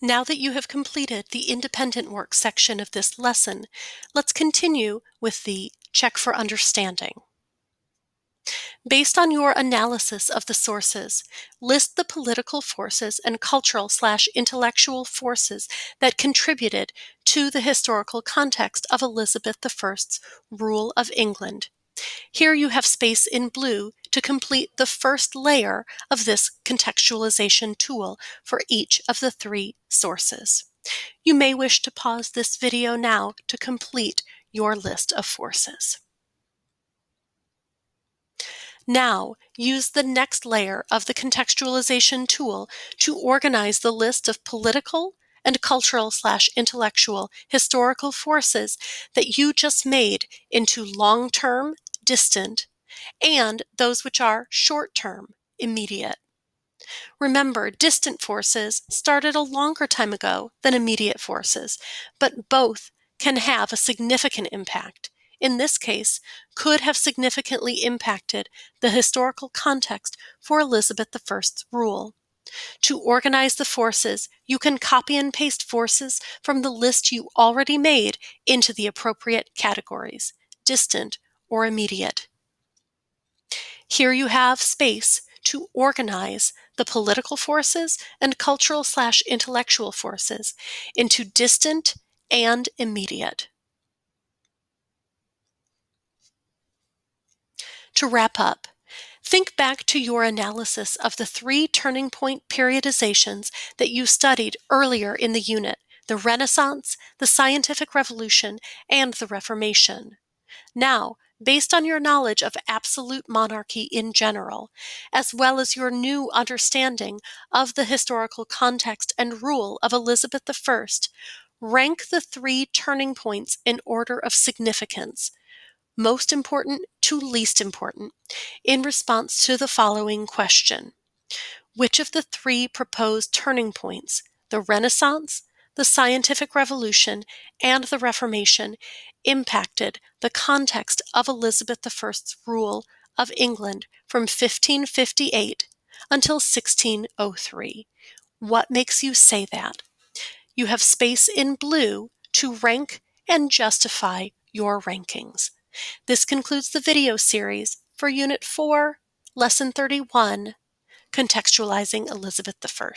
Now that you have completed the independent work section of this lesson, let's continue with the check for understanding. Based on your analysis of the sources, list the political forces and cultural/intellectual forces that contributed to the historical context of Elizabeth I's rule of England. Here you have space in blue to complete the first layer of this contextualization tool for each of the three sources. You may wish to pause this video now to complete your list of forces. Now, use the next layer of the contextualization tool to organize the list of political and cultural/intellectual historical forces that you just made into long-term, distant, and those which are short-term, immediate. Remember, distant forces started a longer time ago than immediate forces, but both can have a significant impact. In this case, could have significantly impacted the historical context for Elizabeth I's rule. To organize the forces, you can copy and paste forces from the list you already made into the appropriate categories, distant or immediate. Here you have space to organize the political forces and cultural/intellectual forces into distant and immediate. To wrap up, think back to your analysis of the three turning point periodizations that you studied earlier in the unit: the Renaissance, the Scientific Revolution, and the Reformation. Now, based on your knowledge of absolute monarchy in general, as well as your new understanding of the historical context and rule of Elizabeth I, rank the three turning points in order of significance, most important to least important, in response to the following question. Which of the three proposed turning points, the Renaissance, the Scientific Revolution, and the Reformation, impacted the context of Elizabeth I's rule of England from 1558 until 1603? What makes you say that? You have space in blue to rank and justify your rankings. This concludes the video series for Unit 4, Lesson 31, Contextualizing Elizabeth I.